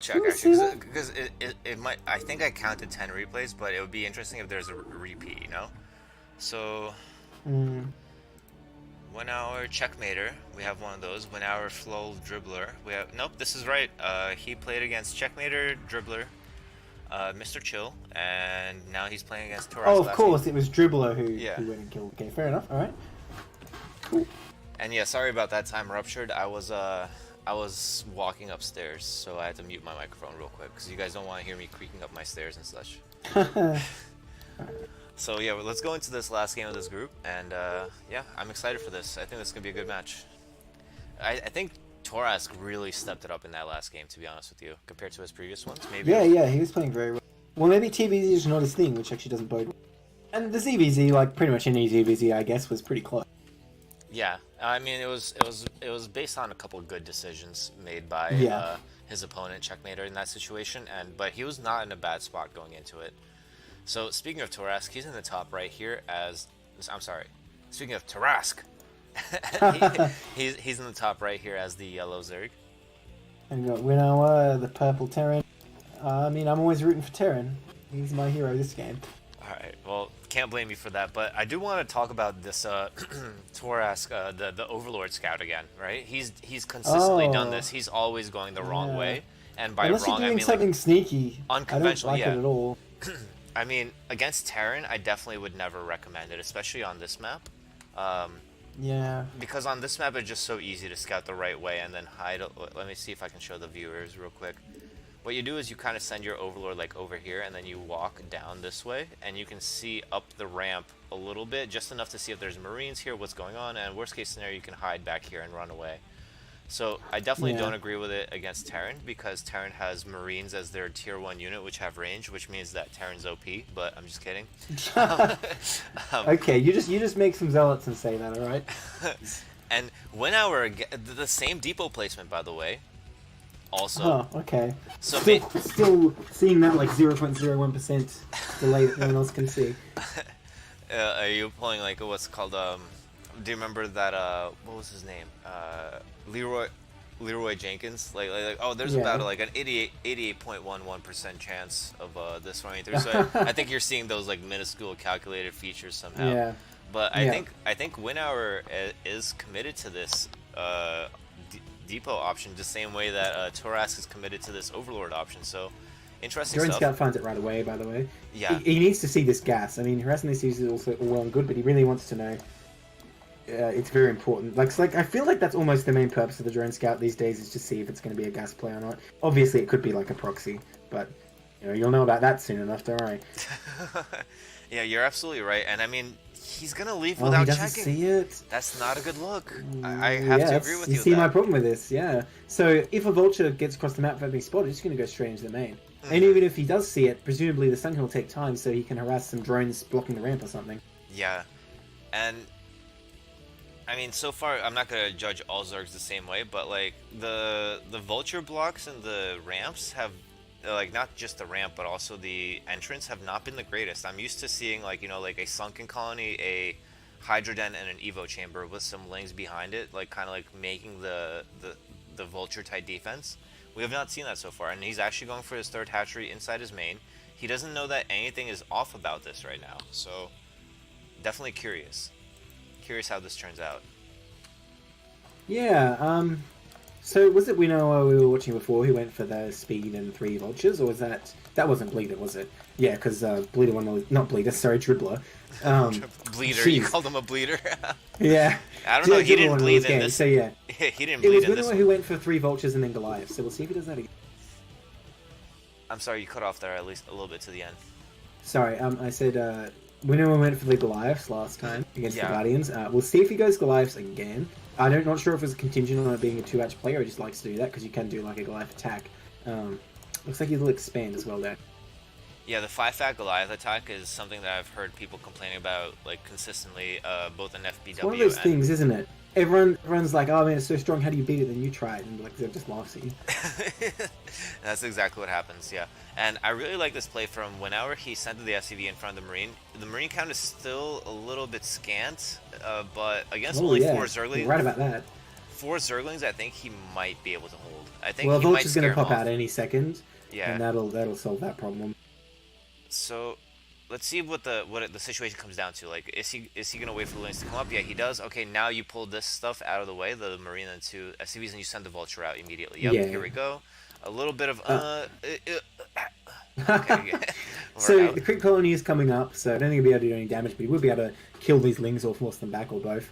Check Can we see actually, that? because it might. I think I counted 10 replays, but it would be interesting if there's a repeat, you know. So Mm. Winawer Checkmater, we have one of those. Winawer Flow Dribbler, we have. Nope, this is right. He played against Checkmater Dribbler, Mr. Chill, and now he's playing against Oh, Torasque of last game. course, it was Dribbler Yeah. who went and killed. Okay, fair enough. All right. Cool. And yeah, sorry about that time ruptured. I was walking upstairs, so I had to mute my microphone real quick because you guys don't want to hear me creaking up my stairs and such. So yeah, well, let's go into this last game of this group, and yeah, I'm excited for this. I think this is gonna be a good match. I think Torasque really stepped it up in that last game, to be honest with you, compared to his previous ones. Maybe. Yeah, he was playing very well. Well, maybe TVZ is not his thing, which actually doesn't bode well. And the ZVZ, like pretty much any ZVZ, I guess, was pretty close. Yeah, I mean it was based on a couple of good decisions made by his opponent Checkmater in that situation, but he was not in a bad spot going into it. So speaking of Torasque, he's in the top right here as I'm sorry. Speaking of Torasque, he's in the top right here as the yellow Zerg. And you got Winawer, the purple Terran. I mean, I'm always rooting for Terran. He's my hero this game. All right, well, can't blame you for that, but I do want to talk about this Torasque, the Overlord Scout again, right? He's consistently done this. He's always going the wrong way, and by Unless wrong you're I doing mean something like sneaky, unconventional. I don't like it at all. I mean, against Terran, I definitely would never recommend it, especially on this map. Yeah. Because on this map, it's just so easy to scout the right way and then hide. Let me see if I can show the viewers real quick. What you do is you kind of send your Overlord like over here, and then you walk down this way, and you can see up the ramp a little bit, just enough to see if there's Marines here, what's going on, and worst case scenario, you can hide back here and run away. So I definitely don't agree with it against Terran, because Terran has Marines as their tier 1 unit, which have range, which means that Terran's OP, but I'm just kidding. Okay, you just make some zealots and say that, alright? And Winawer, the same depot placement, by the way. Also. Oh, okay. So still seeing that like 0.01% delay that no one else can see. Are you pulling like what's called do you remember that what was his name? Leroy Jenkins? Like oh, there's about like an 88.11% chance of this running through. So I think you're seeing those like minuscule calculated features somehow. Yeah. But I think Winawer is committed to this depot option the same way that Torasque is committed to this Overlord option. So interesting Drone stuff. Scout finds it right away, by the way. Yeah. He needs to see this gas. I mean, harassing these is also all well and good, but he really wants to know. It's very important. Like I feel like that's almost the main purpose of the Drone Scout these days, is to see if it's going to be a gas play or not. Obviously, it could be like a proxy, but you'll know about that soon enough, don't worry. Yeah, you're absolutely right, and I mean, he's gonna leave without he checking. See it. That's not a good look. I have to agree with you. You see my problem with this, yeah. So if a vulture gets across the map without being spotted, it's going to go straight into the main. And even if he does see it, presumably the Sentinel will take time, so he can harass some drones blocking the ramp or something. Yeah, and I mean, so far I'm not gonna judge all Zergs the same way, but like the vulture blocks and the ramps have. Like not just the ramp, but also the entrance have not been the greatest. I'm used to seeing like like a sunken colony, a Hydra Den, and an Evo chamber with some lings behind it, like kind of like making the vulture type defense. We have not seen that so far, and he's actually going for his third hatchery inside his main. He doesn't know that anything is off about this right now, so definitely curious how this turns out. Yeah. So was it Winawer we were watching before who went for the speed and 3 vultures, or was that wasn't Bleeder, was it? Yeah, because Bleeder not Bleeder, sorry, Dribbler. Bleeder, geez. You called him a bleeder? Yeah. I don't know, he didn't bleed in game, this. So yeah. He didn't bleed in this. It was Winawer who went for 3 vultures and then Goliath, so we'll see if he does that again. I'm sorry, you cut off there at least a little bit to the end. Sorry, I said Winawer went for the Goliaths last time against the Guardians. We'll see if he goes Goliaths again. I'm not sure if it's contingent on it being a 2-hatch player, or he just likes to do that, because you can do like a Goliath attack. Looks like he'll expand as well there. Yeah, the 5-fat Goliath attack is something that I've heard people complaining about like consistently, both in FBW It's one of those things, isn't it? Everyone's like, oh man, it's so strong, how do you beat it? Then you try it, and like, they're just laughs at you. That's exactly what happens, yeah. And I really like this play from Winawer. He sent the SCV in front of the Marine. The Marine count is still a little bit scant, but against only 4 Zerglings... You're right about that. 4 Zerglings, I think he might be able to hold. I think Well, he might Vulture's scare going to him pop off. out any second, Yeah. and that'll solve that problem. So, let's see what the situation comes down to. Like, is he gonna wait for the links to come up? Yeah, he does. Okay, now you pull this stuff out of the way, the Marina and 2 SCVs, and you send the Vulture out immediately. Yep, Yeah. here we go. A little bit of okay. So the crit colony is coming up, so I don't think he'll be able to do any damage, but he will be able to kill these lings or force them back or both.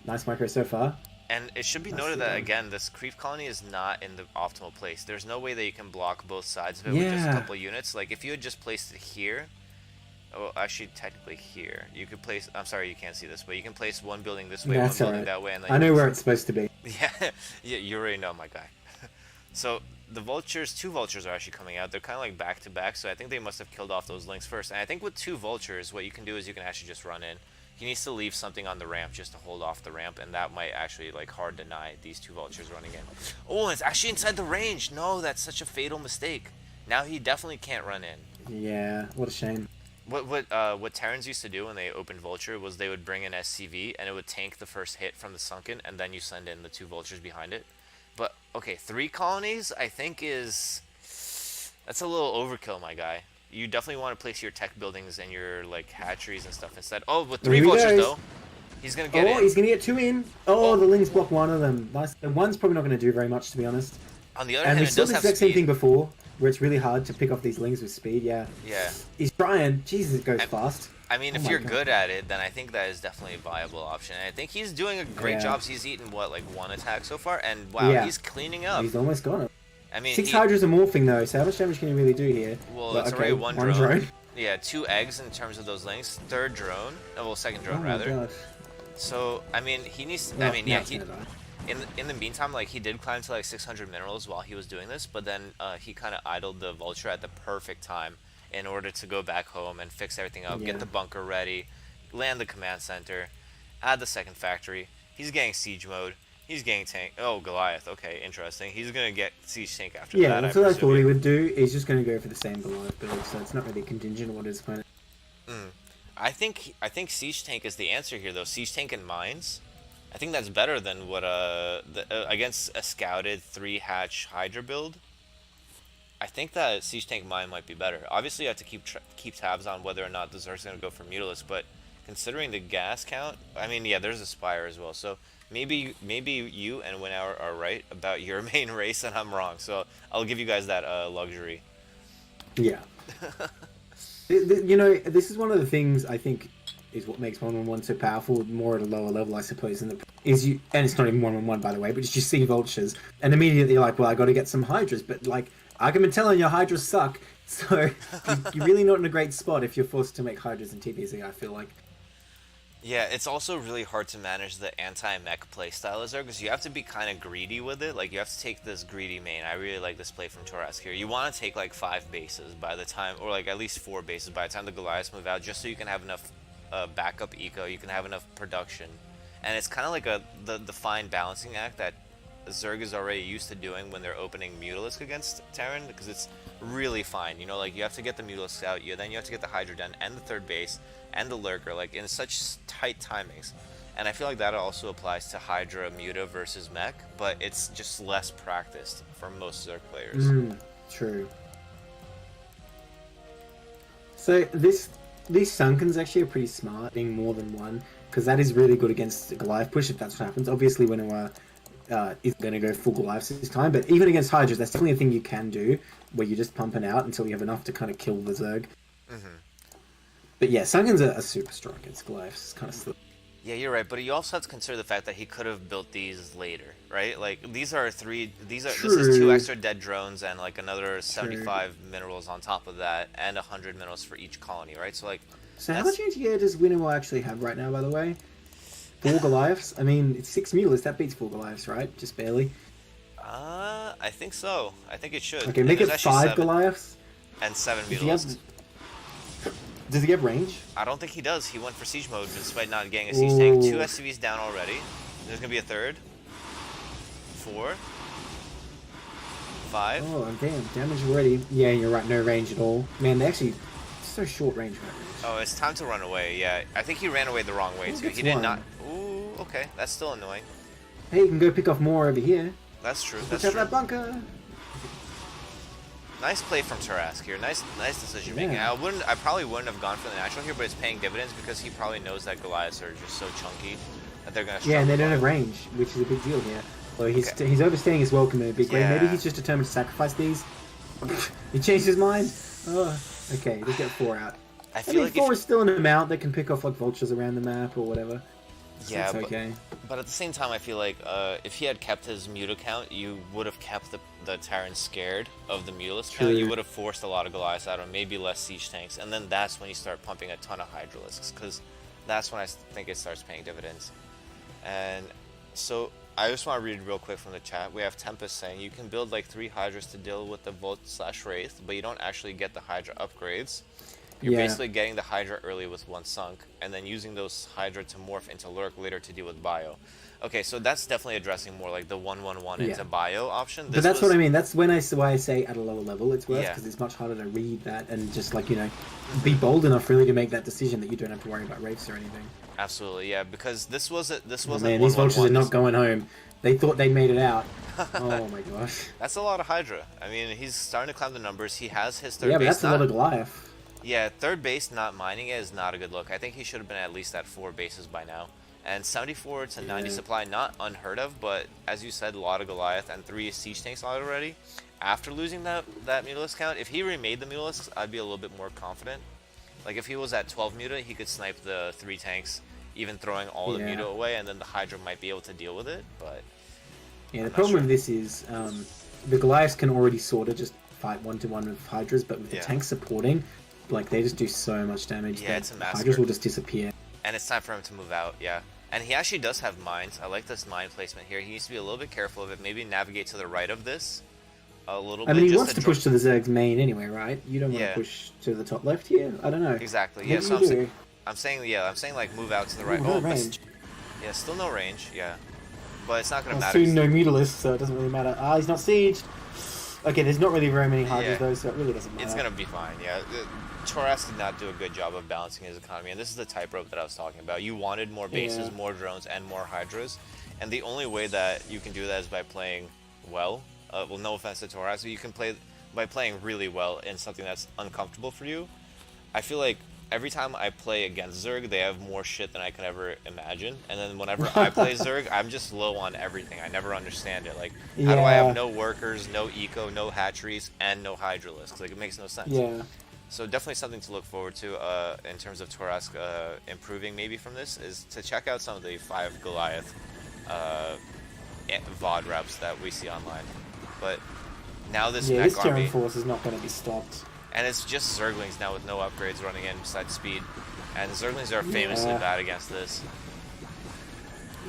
Nice micro so far. And it should be noted that, again, this creep colony is not in the optimal place. There's no way that you can block both sides of it with just a couple units. Like, if you had just placed it here, oh, actually, technically here, you could place, I'm sorry you can't see this, but you can place one building this way, one building that way, and then I know where it's supposed to be. Yeah, yeah, you already know, my guy. So, the vultures, 2 vultures are actually coming out. They're kind of like back to back, so I think they must have killed off those links first. And I think with 2 vultures, what you can do is you can actually just run in. He needs to leave something on the ramp just to hold off the ramp, and that might actually like hard deny these 2 vultures running in. Oh, it's actually inside the range. No, that's such a fatal mistake. Now he definitely can't run in. Yeah, what a shame. What Terrans used to do when they opened Vulture was they would bring in SCV, and it would tank the first hit from the Sunken, and then you send in the 2 vultures behind it. But okay, 3 colonies I think that's a little overkill, my guy. You definitely want to place your tech buildings and your like hatcheries and stuff instead. Oh, with 3 vultures though, he's gonna get in. Oh, he's gonna get 2 in. Oh, the lings block 1 of them. Nice. The 1's probably not gonna do very much, to be honest. On the other and hand, we it saw does the have exact speed. same thing before, where it's really hard to pick off these lings with speed. Yeah. Yeah. He's trying. Jesus, it goes fast. I mean, if you're good at it, then I think that is definitely a viable option. And I think he's doing a great job. He's eaten what, like 1 attack so far, and wow, he's cleaning up. He's almost got it. I mean, 6 Hydras are morphing though, so how much damage can he really do here? Well, it's already one drone. Yeah, 2 eggs in terms of those links. 3rd drone. Oh, well, 2nd drone rather. Gosh. So I mean, he needs. Well, I mean, yeah, he. die. In the meantime, like he did climb to like 600 minerals while he was doing this, but then he kind of idled the vulture at the perfect time in order to go back home and fix everything up, get the bunker ready, land the command center, add the 2nd factory. He's getting siege mode. He's getting tank. Oh, Goliath. Okay, interesting. He's gonna get siege tank after that. Yeah, that's what I thought he would do. He's just gonna go for the same Goliath build, so it's not really contingent on what his opponent. I think siege tank is the answer here, though. Siege tank and mines. I think that's better than what against a scouted 3 hatch Hydra build. I think that siege tank mine might be better. Obviously, you have to keep tabs on whether or not the Zerg's gonna go for Mutalisk, but considering the gas count, I mean, yeah, there's a Spire as well. So maybe you and Winawer are right about your main race, and I'm wrong. So I'll give you guys that luxury. Yeah. You know, this is one of the things I think is what makes 1-1-1 so powerful, more at a lower level, I suppose. And it's not even 1-1-1, by the way, but just you see vultures, and immediately you're like, well, I got to get some Hydras, but like, I've been telling you, Hydras suck, so you're really not in a great spot if you're forced to make Hydras in TPC, I feel like. Yeah, it's also really hard to manage the anti-mech playstyle as because you have to be kind of greedy with it. Like, you have to take this greedy main. I really like this play from Torasque here. You want to take, like, 5 bases by the time, or, like, at least 4 bases by the time the Goliaths move out, just so you can have enough backup eco, you can have enough production. And it's kind of like the fine balancing act that Zerg is already used to doing when they're opening Mutalisk against Terran, because it's really fine. You know, like, you have to get the Mutalisk out, then you have to get the Hydra done, and the 3rd base, and the Lurker, like, in such tight timings. And I feel like that also applies to Hydra Muta versus Mech, but it's just less practiced for most Zerg players. True. So these Sunkens actually are pretty smart, being more than 1, because that is really good against the Goliath push if that's what happens. Obviously, Winawer is going to go full Goliaths this time, but even against Hydras, that's definitely a thing you can do, where you're just pumping out until you have enough to kind of kill the Zerg. But yeah, Sunkens are super strong against Goliaths. It's kind of slow. Yeah, you're right, but you also have to consider the fact that he could have built these later, right? Like, this is 2 extra dead drones and like another 75 minerals on top of that, and 100 minerals for each colony, right? So like, so how much anti-air does Winawer actually have right now, by the way? 4 Goliaths? I mean, it's 6 Mutalisk, that beats 4 Goliaths, right? Just barely. I think so. I think it should. Okay, make it 5 Goliaths. And 7 Mutalisks. Does he have range? I don't think he does. He went for siege mode despite not getting a siege tank. 2 SCVs down already. There's gonna be a 3rd. 4. 5. Oh, damn. Damage already. Yeah, you're right. No range at all. Man, they actually... so short range. Oh, it's time to run away. Yeah, I think he ran away the wrong way, too. He did not... Ooh, okay. That's still annoying. Hey, you can go pick off more over here. That's true. Watch That's out true. that bunker. Nice play from Torasque here. Nice decision making. Yeah. I probably wouldn't have gone for the natural here, but it's paying dividends because he probably knows that Goliaths are just so chunky that they're gonna. Yeah, and they don't struggle. have range, which is a big deal here. So he's overstaying his welcome in a big way. Yeah. Maybe he's just determined to sacrifice these. He changed his mind. Oh, okay, let's get 4 out. I I feel mean, like 4 is still an amount that can pick off like vultures around the map or whatever. So yeah, it's okay. but at the same time, I feel like if he had kept his mute account, you would have kept the Terran scared of the muteless count. True. You would have forced a lot of Goliaths out, or maybe less siege tanks, and then that's when you start pumping a ton of Hydralisks, because that's when I think it starts paying dividends. And so I just want to read real quick from the chat. We have Tempest saying you can build like 3 Hydras to deal with the Volt/Wraith, but you don't actually get the Hydra upgrades. You're Yeah. basically getting the Hydra early with 1 sunk, and then using those Hydra to morph into Lurk later to deal with Bio. Okay, so that's definitely addressing more like the 1/1/1 Yeah. into Bio option. But that's what I mean. That's why I say at a lower level it's worse, Yeah. because it's much harder to read that and just like, you know, be bold enough really to make that decision that you don't have to worry about wraiths or anything. Absolutely, yeah, because this wasn't Oh, man, these vultures are 1/1/1. not going home. They thought they'd made it out. Oh my gosh. That's a lot of Hydra. I mean, he's starting to climb the numbers. He has his third Yeah, but base. that's a lot of Goliath. Yeah, third base not mining it is not a good look. I think he should have been at least at 4 bases by now. And 74 to 90 Yeah. supply, not unheard of, but as you said, a lot of Goliath and 3 siege tanks already. After losing that Mutalisk count, if he remade the Mutalisks, I'd be a little bit more confident. Like if he was at 12 Muta, he could snipe the 3 tanks, even throwing all the Yeah. Muta away, and then the Hydra might be able to deal with it, but... Yeah, the I'm not problem sure. with this is the Goliaths can already sort of just fight 1-to-1 with Hydras, but with the Yeah. tanks supporting, like they just do so much damage Yeah, that it's a massacre. Hydras will just disappear. And it's time for him to move out, yeah. And he actually does have mines. I like this mine placement here. He needs to be a little bit careful of it. Maybe navigate to the right of this a little I bit. mean, he just wants to push to the Zerg's main anyway, right? You don't want Yeah. to push to the top left here? I don't know. Exactly, Maybe yeah. So you do. I'm saying like move out to the right. Ooh, no but range. yeah, still no range, yeah. But it's not going to Well, matter. soon no Mutalisk, so it doesn't really matter. Ah, he's not sieged. Okay, there's not really very many Hydras Yeah. though, so it really doesn't matter. It's going to be fine, yeah. Torasque did not do a good job of balancing his economy, and this is the tightrope that I was talking about. You wanted more bases, Yeah. more drones, and more Hydras, and the only way that you can do that is by playing well. Well, no offense to Torasque, but you can play by playing really well in something that's uncomfortable for you. I feel like every time I play against Zerg, they have more shit than I could ever imagine, and then whenever I play Zerg, I'm just low on everything. I never understand it. Like, how do I Yeah. have no workers, no eco, no hatcheries, and no Hydralisks? Like, it makes no sense. Yeah. So definitely something to look forward to in terms of Torasque improving maybe from this is to check out some of the 5 Goliath VOD reps that we see online. But now this Yeah, mech this Terran army, force is not going to be stopped. and it's just Zerglings now with no upgrades running in besides speed. And Zerglings are famously Yeah. bad against this.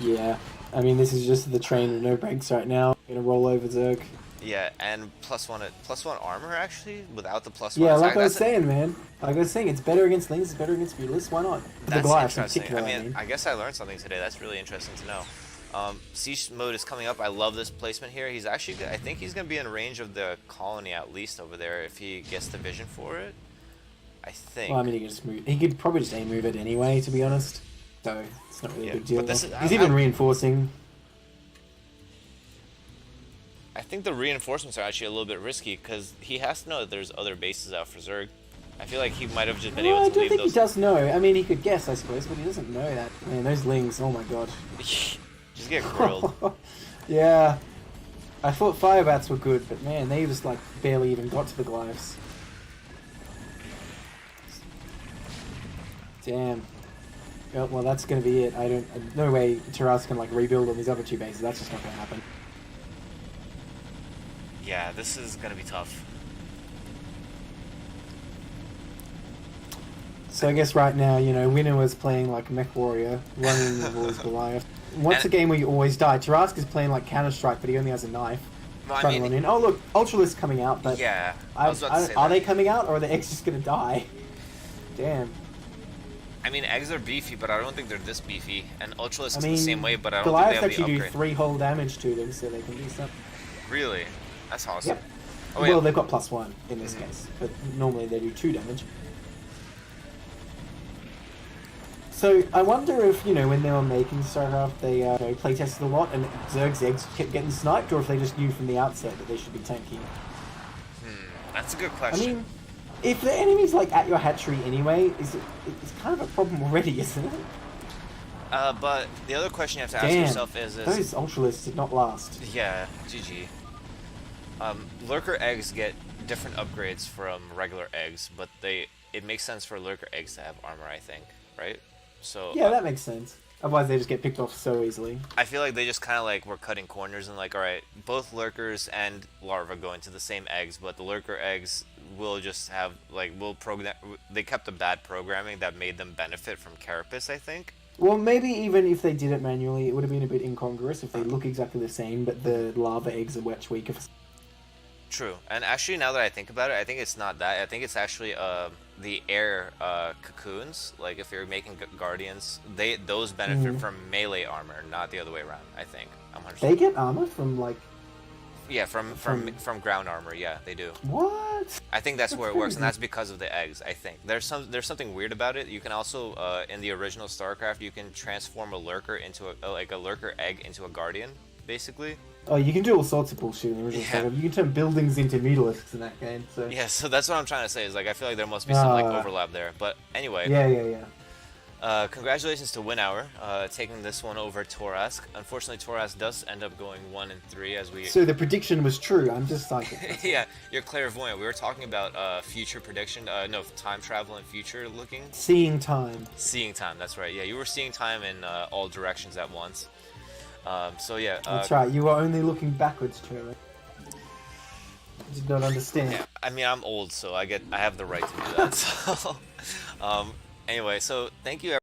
Yeah. I mean, this is just the train with no brakes right now. Gonna roll over Zerg. Yeah, and +1 armor actually without the +1 Yeah, attack. like I was That's a- saying, man. Like I was saying, it's better against Lings, it's better against Mutalisk. Why not? The That's Goliaths in interesting. particular, I mean, I guess I learned something today. That's really interesting to know. Siege mode is coming up. I love this placement here. He's actually, I think he's going to be in range of the colony at least over there if he gets the vision for it. I think. Well, I mean, he could just move. He could probably just aim move it anyway, to be honest. So it's not really Yeah, a big deal. but this is- He's I- even I'm- reinforcing. I think the reinforcements are actually a little bit risky because he has to know that there's other bases out for Zerg. I feel like he might have just been Well, I able to don't leave think those. he does know. I mean, he could guess, I suppose, but he doesn't know that. Man, those Lings, oh my god. Just get grilled. Yeah. I thought Firebats were good, but man, they just like barely even got to the Glyphs. Damn. Well, that's gonna be it. No way Torasque can like rebuild on these other 2 bases. That's just not gonna happen. Yeah, this is going to be tough. So I guess right now, you know, Winawer's playing like Mech Warrior, running with all his Goliath. What's a game where you always die? Torasque is playing like Counter-Strike, but he only has a knife. Well, I Trying to mean, run in. Oh look, Ultralisk coming out, but yeah, I was about to say are that. they coming out or are the eggs just gonna die? Damn. I mean, eggs are beefy, but I don't think they're this beefy. And Ultralisk I is mean, the same way, but I don't Goliaths think they have actually the do upgrade. 3 whole damage to them, so they can do something. Really? That's awesome. Yep. Oh, Well, yeah. they've got +1 in this Mhm. case, but normally they do 2 damage. So I wonder if, when they were making StarCraft, they playtested a lot and Zerg's eggs kept getting sniped, or if they just knew from the outset that they should be tanky. That's a good I question. mean, if the enemy's like at your hatchery anyway, it's kind of a problem already, isn't it? But the other question you have to ask Damn, yourself is those Ultralists did not last. yeah, GG. Lurker eggs get different upgrades from regular eggs, but it makes sense for lurker eggs to have armor, I think, right? So Yeah, that makes sense. Otherwise, they just get picked off so easily. I feel like they just kind of like were cutting corners and like, all right, both lurkers and larvae go into the same eggs, but the lurker eggs will just have will program. They kept the bad programming that made them benefit from carapace, I think. Well, maybe even if they did it manually, it would have been a bit incongruous if they look exactly the same, but the larva eggs are much weaker. True, and actually, now that I think about it, I think it's not that. I think it's actually the air cocoons. Like if you're making guardians, those benefit from melee armor, not the other way around. I think I'm 100%. They get armor from yeah, from ground armor. Yeah, they do. What? I think that's where it crazy. works, and that's because of the eggs. I think there's something weird about it. You can also in the original StarCraft, you can transform a lurker into a lurker egg into a guardian, basically. Oh, you can do all sorts of bullshit in the original Yeah. StarCraft. You can turn buildings into mutalisks in that game. So Yeah, so that's what I'm trying to say. Is I feel like there must be some overlap there. But anyway. yeah. Congratulations to Winawer, taking this one over Torasque. Unfortunately, Torasque does end up going 1-3 as we. So the prediction was true. I'm just psychic. Yeah, you're clairvoyant. We were talking about future prediction. No, time travel and future looking. Seeing time. Seeing time. That's right. Yeah, you were seeing time in all directions at once. So yeah. That's right. You were only looking backwards, Trevor. I did not understand. Yeah, I mean, I'm old, so I have the right to do that. So, anyway, so thank you.